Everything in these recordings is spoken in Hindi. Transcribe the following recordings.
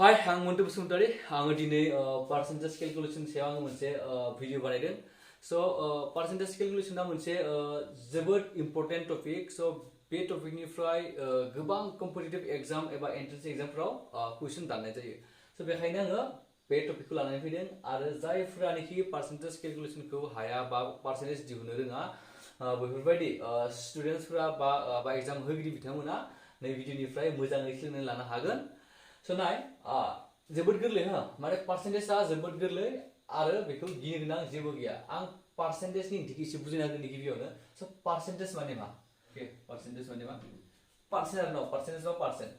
Hi, आं मोन्टु बसुमतारी आङो दिनै percentage calculation सायाव आङो मोनसे भिडिअ बानायदों so percentage calculation आ मोनसे जोबोद important topic so बे टपिकनिफ्राय गोबां कम्पिटिटिभ एग्जाम एबा एन्ट्रेन्स एग्जामफोराव कुइसन दाननाय जायो so बेखायनो आङो बे टपिकखौ लानानै फैदों आरो जायफोरानोखि percentage calculationखौ हाया बा percentage दिहुननो रोङा बेफोरबायदि स्टुडेन्टसफोरा बा एग्जाम होगिरि बिथांमोना नै भिडिअनिफ्राय मोजाङै सोलोंनानै लानो हागोन so नाय जोबोद गोरलै हो माने पार्सेन्टेजआ जोबोद गोरलै आरो बेखौ गिनो गोनां जेबो गैया आं पार्सेन्टेजनि ओंथिखौ एसे बुजिना होगोन गिबियावनो स पार्सेन्टेज माने मा ओके पार्सेन्टेज माने मा पार्सेन्ट आरो न पार्सेन्टेज मा पार्सेन्ट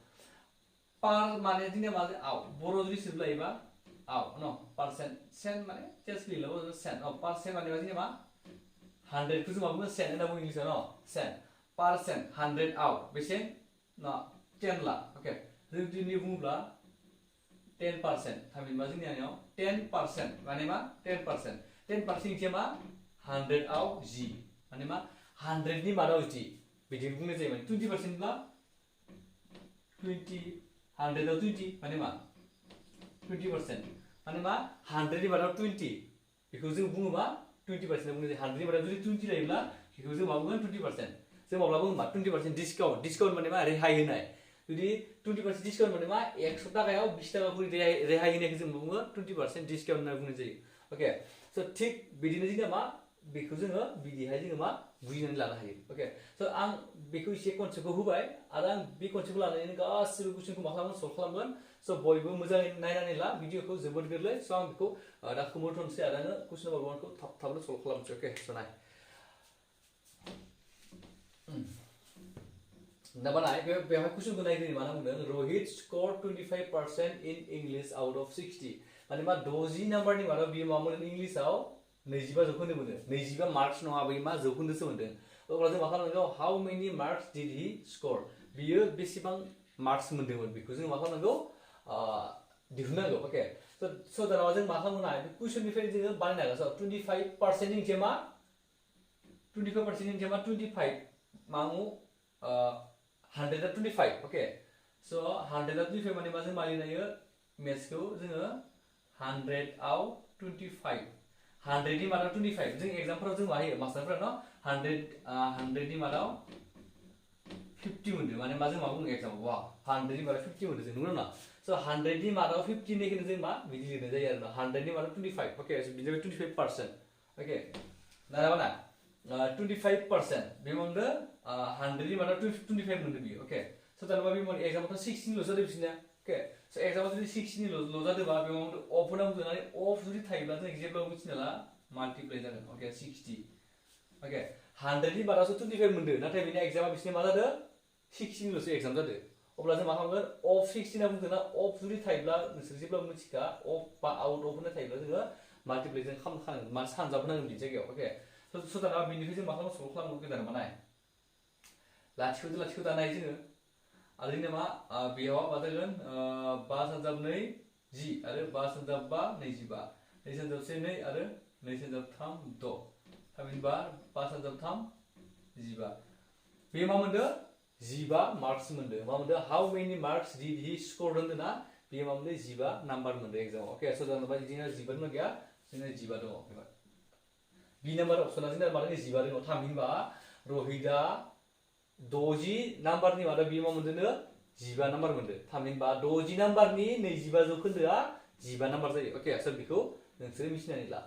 पार माने जोंनिया मा आव बर' जुदि सोब्लायोबा आव न पार्सेन्ट सेन्ट माने टेस्ट लिरलाबो सेन्ट पार्सेन्ट माने जोंनिया मा 100 खौ जों मा बुङो सेन्ट होनना बुङो इंलिसाव न सेन्ट पार्सेन्ट 100 आव बेसे न 10 लाख ओके जों दिनै बुङोब्ला 10% थामहिनबा जोंनियाव 10% माने मा 10% 10% इथिया मा 100 आव 10 माने मा 100 नि मादाव 10 बिदि बुंनाय जायो माने 20% ब्ला 20 100 आव 20 माने मा 20% माने मा 100 नि मादाव 20 बेखौ जों बुङो मा 20% बुंनाय जायो 100 नि मादाव जुदि 20 लायोब्ला बेखौ जों मा बुंगोन 20% जों माब्ला बुङो मा 20% डिसकाउन्ट माने मा रेहाय होनाय जुदि 20% डिसकाउन्ट माने मा 100 टाकायाव 20 टाका करि रेहाय होनायखौ जों बुङो 20% डिसकाउन्ट होनना बुंनाय जायो ओके स थिक बिदिनो जोंना मा बेखौ जोङो बिदिहाय जोङो मा बुजिनानै लानो हायो ओके स आं बेखौ एसे कनसेप्टखौ होबाय आरो आं बे कनसेप्टखौ लानानै गासिबो कुइसनखौ मा खालामगोन सल्भ खालामगोन स बयबो मोजाङै नायनानै ला भिडिअखौ जोबोद गोरलै स आं बेखौ दा खोमोरथ'नोसै आरो आङो कुइसन नम्बर 1 खौ थाबनो सल्भ खालामनोसै ओके स नाय दा बानाय बेवहाय कुइसनखौ नायग्रोनि मा बुंदों Rohit score 25% in English out of 60 माने मा 60 नाम्बारनि मादाव बियो मा मोनो इंलिशआव 25 जौखोन्दो मोनो 25 मार्क्स नङा बै मा जौखोन्दोसो मोनदों अब्ला जों मा खालामनांगौ how many marks did he score बियो बेसेबां मार्क्स मोनदोंमोन बेखौ जों मा खालामनांगौ दिहुननांगौ ओके स दाना जों मा खालामनो हायो कुइसननिफ्राय जोङो बानायनो हागोन 25% नि मा 25% नि मा 25 मामु 125 ओके स 125 माने मा जों मालिनो हायो मेथ्सखौ जोङो 100 आव 25 100 नि मादाव 25 जों एग्जामफोराव जों माहियो मास्टारफोरा न 100 नि मादाव 50 मोनदों माने मा जों मा बुङो एग्जामाव वा 100 नि मादाव 50 मोनदों जों नंगौ ना स 100 नि मादाव 50 निखौनो जों मा बिदि लिरनाय जायो आरो ना 100 नि मादाव 25 ओके बिदिनो 25% ओके ना 25% बे मोनदो 100 नि मादाव 25 मोनदो बियो ओके स दाना बे मोन एग्जामाव 16 ल जादों बिसिना ओके स एग्जामाव जुदि 16 ल जादोंबा बे मोन अफ होना बुंनानै अफ जुदि थायोब्ला जों जेब्लाबो मिथिनाला माल्टिप्लाय जागोन ओके 60 ओके 100 नि मादावसो 25 मोनदो नाथाय बिनि एग्जामा बिसिना मा जादों 16 लसो एग्जाम जादों अब्ला जों मा खालामगोन अफ 16 होना बुंदोंना अफ जुदि थायोब्ला नोंसोर जेब्लाबो मिथिखा अफ बा आउट अफ होना थायोब्ला जोङो माल्टिप्लाय जों खालामखानांगोन मा सानजाबनांगोन बि जायगायाव ओके स दाना बिनिफ्राय जों मा खालामो सल्भ खालामनो गोदान मा नाय लाथिख' दानाय जोङो आरो जोंना मा बेयाव मा जागोन 5 सानजाब 2 10 आरो 5 सानजाब 5 25 2 सानजाब 1 2 आरो 2 सानजाब 3 6 थामहिनबा 5 सानजाब 3 15 बे मा मोनदो 15 मार्क्स मोनदो मा मोनदो how many marks did he score होनदो ना बे मा मोनदो 15 नाम्बार मोनदो एग्जामाव ओके स जानोबा जोंना 15 दं गैया जोंना 15 दं एबा बि नाम्बार अपसना जोंना मा दङ 15 दङ थामहिनबा रोहितआ 60 नाम्बारनि मादाव बि मा मोनदोंनो 15 नाम्बार मोनदो थामहिनबा 60 नाम्बारनि 25 जौखोन्दोआ 15 नाम्बार जायो ओके स बेखौ नोंसोर मिथिनानै ला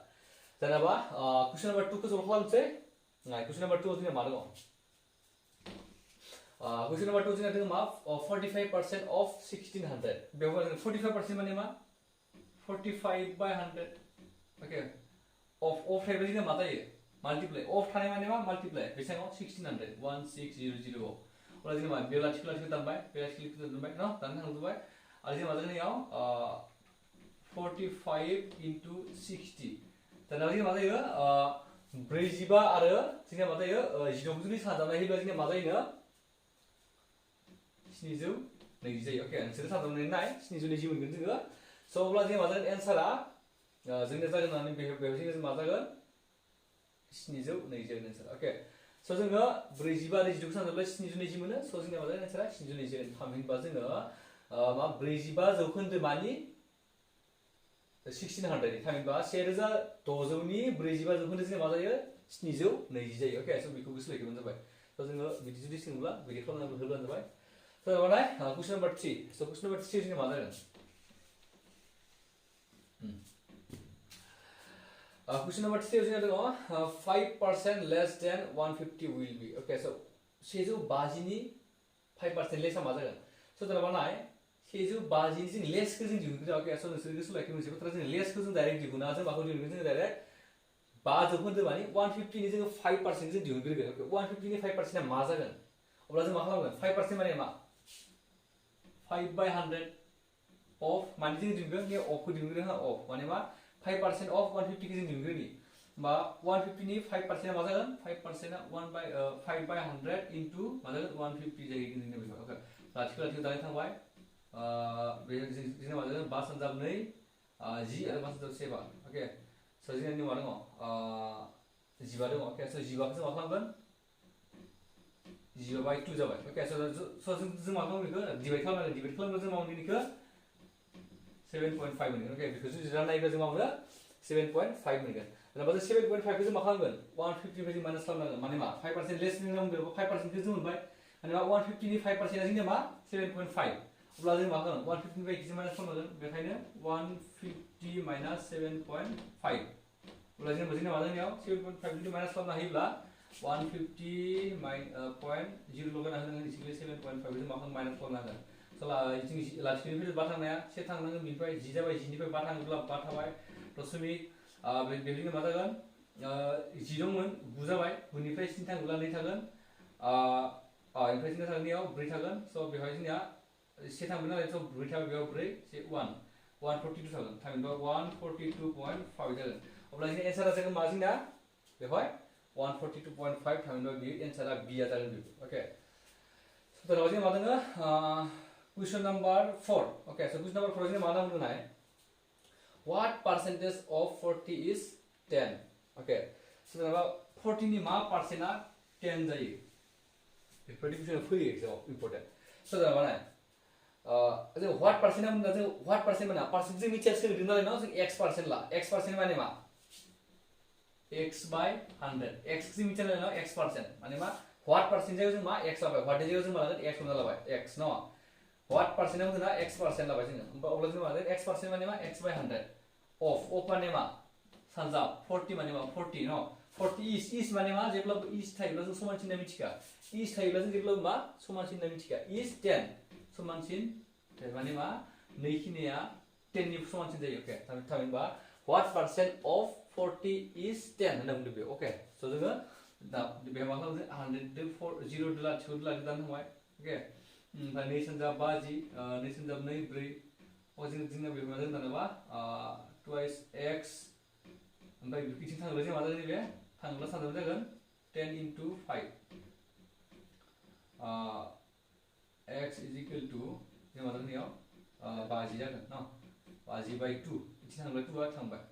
जेनेबा कुइसन नम्बर 2 खौ सल्भ खालामनोसै कुइसन नम्बर 2 जोंना मा दङ कुइसन नम्बर 2 जोंना दङ मा 45% of 1600 बेवहाय 45% माने मा 45 by 100 ओके of थायोब्ला जोंना मा जायो माल्टिप्लाय of थानाय माने मा माल्टिप्लाय बेसेबां 1600 1600 अब्ला जों मा बे लाथिख' दानबाय बे लाथिख' दानबाय न दाननो थांजोबबाय आरो जों मा जागोन याव 45 into 60 दाना जों मा जायो 45 आरो जोंना मा जायो 16 जुदि सानजाबनाय होयोब्ला जोंना मा जायोनो 720 जायो ओके नोंसोर सानजाबनानै नाय 720 मोनगोन जोङो स अब्ला जों मा जागोन एन्सारा जोंना जागोन होननानै बेयाव जों मा जागोन 720 एन्सार ओके स जोङो 45 आरो 16 सानजाबब्ला 720 मोनो स जोंना मा जागोन एन्सारा 720 थामहिनबा जोङो मा 45 जौखोन्दो मानि 1600 थामहिनबा 1600 नि 45 जौखोन्दो जों मा जायो 720 जायो ओके स बेखौ गोसो लाखिबानो जाबाय स जोङो बिदि जुदि सोंब्ला बिदि खालामनानै होब्लानो जाबाय स दाबाय क्वेश्चन नम्बर 3 स क्वेश्चन नम्बर 3 जों मा जागोन question number 3 जोंना दङ 5% less than 150 will be okay so 150 नि 5% लेस मा जागोन स दाना नाय 150 नि जों लेस खौ जों दिहुनगोन ओके स नोंसोर गोसो लाखि मोनसे बाथ्रा जों लेस खौ जों डाइरेक्ट दिहुना जों माखौ दिहुनगोन जों डाइरेक्ट 5 जौखोन्दो मानि 150 नि जों 5% जों दिहुनग्रोगोन ओके 150 नि 5% आ मा जागोन अब्ला जों मा खालामगोन 5% माने मा 5/100 of माने जों दिहुनगोन बे of खौ दिहुनगोन हा of माने मा 5% of 150 की जों दिहुनग्रोनि बा 150 नि 5% आ मा जागोन 5% आ 5/100 into मा जागोन 150 जायो जोंनि बेखौ ओके लाथिख' लाथिख' दानो थांबाय बे जोंना मा जागोन 5 सानजाब 2 10 आरो 5 सानजाब 7 ओके स जोंनि मा दङ 15 दङ ओके स 15 खौ जों मा खालामगोन 0/2 जाबाय ओके स जों मा खालामगोन बेखौ डिवाइड खालामगोन जों मावनो बेखौ 7.5 मोनगोन ओके बेखौ जुदि राननायब्ला जों मावनो 7.5 मोनगोन दाबा जों 7.5 खौ जों मा खालामगोन 150 निफ्राय जों माइनास खालामनांगोन माने मा 5% लेस होनांगौ 5% खौ जों मोनबाय माने मा 150 नि 5% आ जोंनिया मा 7.5 अब्ला जों मा खालामगोन 150 निफ्राय जों माइनास खालामनांगोन बेखायनो 150 माइनास 7.5 अब्ला जों मा जानायाव 7.5 जुदि माइनास खालामना होयोब्ला 150.0 लगायना होनांगोन इसिकलि 7.5 जों मा खालामगोन माइनास खालामना होगोन जों लाथिख'निफ्राय 5 थांनाया 1 थांनांगोन बेनिफ्राय 10 जाबाय 10 निफ्राय 5 थाङोब्ला 5 थाबाय दशमिक बेबायदिनो मा जागोन 10 दंमोन 9 जाबाय 9 निफ्राय 7 थाङोब्ला 2 थागोन ओमफ्राय जोंना थांनायाव 4 थागोन स बेवहाय जोंनिया 1 थांबाय नालाय स 4 थाबाय बेयाव 4 142 थागोन थामहिनबा 142.5 जागोन अब्ला जोंनि एन्सारा जागोन मा जोंना बेवहाय 142.5 थामहिनबा बे एन्सारा बि आ जागोन ओके स दाना जों मा दङ question number 4 okay so question number 4 जों मा नांगौ नाय what percentage of 40 is 10 okay so दाना 40 नि मा परसेंटआ 10 जायो बेफोरबायदि कुइसन फैयो एग्जामाव इम्पोर्टेन्ट so दाना नाय जों what percent होनना जों what percent माने परसेंट जों मिथिया सोलिदों नालाय न जों x percent ला x percent माने मा x by 100 x जों मिथिया नालाय न x percent माने मा what percent जायो जों मा x लाबाय what जायो जों मा लागोन x हमना लाबाय x न what percent आ जोंना x percent लाबाय जों अब्ला जों मा लागोन x percent माने मा x by 100 of माने मा सानजाब 40 माने मा 40 न 40 is माने मा जेब्ला is थायोब्ला जों समानसिन होनना मिथिखा is थायोब्ला जों जेब्ला मा समानसिन होनना मिथिखा is 10 समानसिन माने मा नै खिनिया 10 नि समानसिन जायो ओके थामहिनबा what percent of 40 is 10 होनना बुंदों बे ओके स जोङो दा बे मा खालामो 100 0 दोला 2 दोला दान थांबाय ओके ओमफ्राय 2 सानजाब 50 2 सानजाब 2 4 जोंना बे मा जागोन दानोबा twice x ओमफ्राय बिथिं थाङोब्ला जों मा जागोन बे थाङोब्ला सानजाब जागोन 10 into 5 x is equal to जों मा जागोन याव 50 जागोन न 50 by 2 बिथिं थाङोब्ला 2 आ थांबाय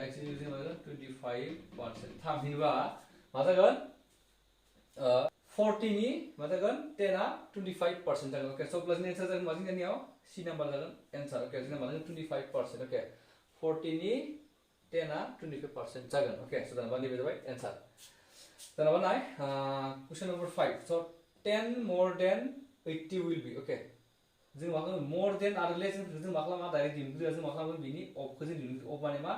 x is जों मा जागोन 25% थामहिनबा मा जागोन 40 नि मा जागोन 10 आ 25% जागोन ओके सो प्लस नि आन्सर जागोन मा जोंनियाव सी नम्बर जागोन आन्सर ओके जोंना मा जागोन 25% ओके 40 नि 10 आ 25% जागोन ओके सो दाना बानि जाबाय आन्सर दाना नाय question number 5 so 10 more than 80 will be okay जों मा खालामो more than आरो less जों मा खालामा डाइरेक्ट दिहुनग्रोआ जों मा खालामगोन बिनि of खौ जों दिहुनग्रो of माने मा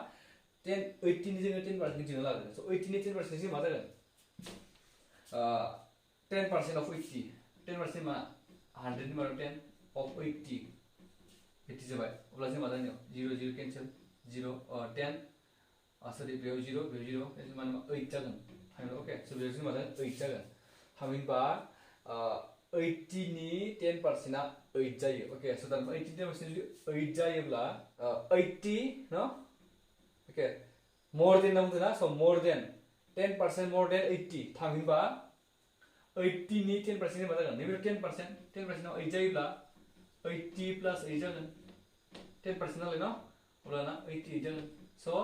10 80 नि जोङो 10% दिहुनना लागोन सो 80 नि 10% जों मा जागोन 10% of 80 10% मा 100 नि मादाव 10 of 80 80 जाबाय अब्ला जों मा जागोन 0 0 कैंसिल 0 10 सॉरी बेयाव 0 बेयाव 0 माने 8 जागोन थाङो ओके सो बेयाव जों मा जागोन 8 जागोन थामहिनबा 80 नि 10% आ 8 जायो ओके सो दा 80 नि 10% जुदि 8 जायोब्ला 80 न ओके मोर देन नांगौ ना सो मोर देन 10% मोर देन 80 थामहिनबा 80 नि 10% मा जागोन नैबे 10% 10% आव 8 जायोब्ला 80 plus 8 जागोन 10% नालाय न अब्लाना 88 जागोन सो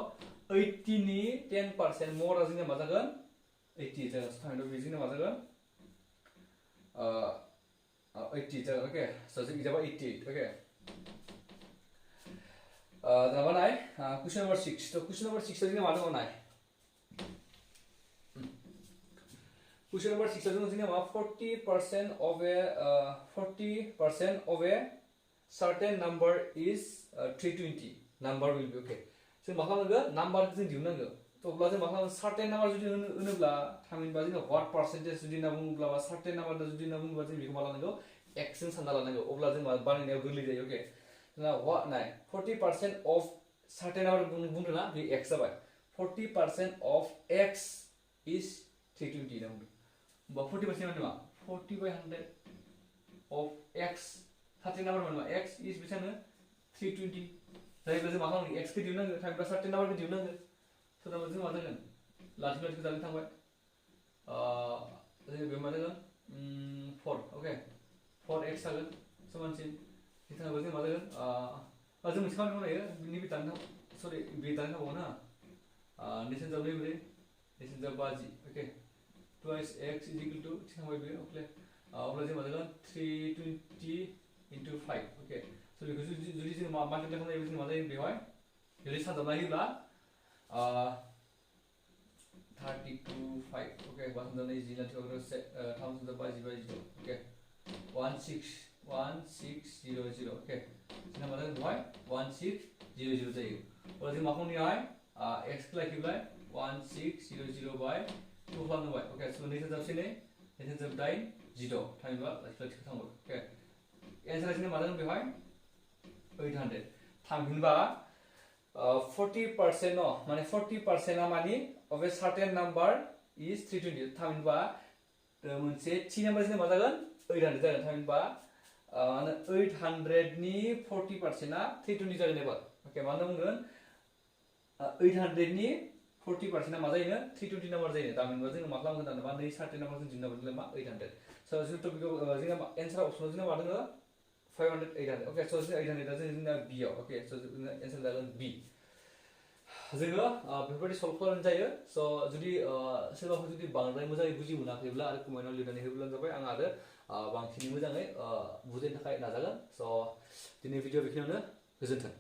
80 नि 10% मोर आ जोंना मा जागोन 80 जागोन थामहिनबा बे जोंना मा जागोन 80 जागोन okay so जों बिजाबा 88 okay दाना नाय question number 6 तो question number 6 जों मा दङ नाय question number 6 जों मा 40% of a 40% of a certain number is 320 number will be okay जों मा खालामनांगौ number जों दिहुननांगौ तो अब्ला जों मा खालामो certain number जुदि होनोब्ला थामहिनबा जों what percentage जुदि होनना बुङोब्ला बा certain number जुदि होनना बुङोब्ला जों बेखौ मा लानांगौ x जों सानना लानांगौ अब्ला जों मा बानायनायाव गोरलै जायो okay जोंना what नाय 40% of certain number बुंदोंना bay x जाबाय 40% of x is 320 ना बुंदों होमबा 40% माने मा 40/100 of x certain number माने मा x is बेसेबां 320 जायोब्ला जों मा खालामनांगौ x खौ दिहुननांगौ थामहिनबा certain number खौ दिहुननांगौ so दा जों मा जागोन लाथिख' लाथिख' जानो थांबाय जों बे मा जागोन 4 okay 4x जागोन समानसिन बिथाङाबो जों मा जागोन जों मोनसे खामानि मावनो हायो नैबे दानो सरि बे दानो थांबावो ना नेसन जाब नैबे नेसन जाब 50 okay twice x is equal to थांबाय बे okay अब्ला जों मा जागोन 320 into 5 okay so बेखौ जुदि जों मा माल्टिप्लाइ खालामनाय जों मा जायो बेवहाय जुदि सानजाबना होयोब्ला 32 5 okay 180 okay 1600 okay जोंना मा जागोन बेवहाय 1600 जायो अब्ला जों मा खालामनाय x खौ लाखिब्ला 1600 by 2 खालामबाय okay so नेसन जाबसे नै नेसन जाब 8 0 थामहिनबा लाथिख' थांबाय okay एन्सारा जोंना मा जागोन बेवहाय 800 थामहिनबा 40% no माने 40% आ माने of a certain number is 320 थामहिनबा मोनसे थि नम्बर जों मा जागोन 800 जागोन थामहिनबा 800 नि 40% आ 320 जागोन एबार ओके मा बुंगोन 800 नि 40% आ मा जायो 320 नम्बर जायो थामहिनबा जों मा खालामगोन दानबा नै certain number जों दिहुनना मोनगोन मा 800 so जों टपिकआव जोंना एन्सार अपसनाव जोंना मा दङ 500 800 okay so 800 आ जोंना b आव okay so एन्सार जागोन b जोङो बेफोरबायदि सल्भ खालामनाय जायो स' जुदि सोरबाफोर जुदि बांद्राय मोजाङै बुजि मोनाखैब्ला आरो कमेन्टआव लिरनानै होब्लानो जाबाय आं आरो बांसिनै मोजाङै बुजायनो थाखाय नाजागोन स' दिनै भिडिअ बेखिनियावनो गोजोन्थों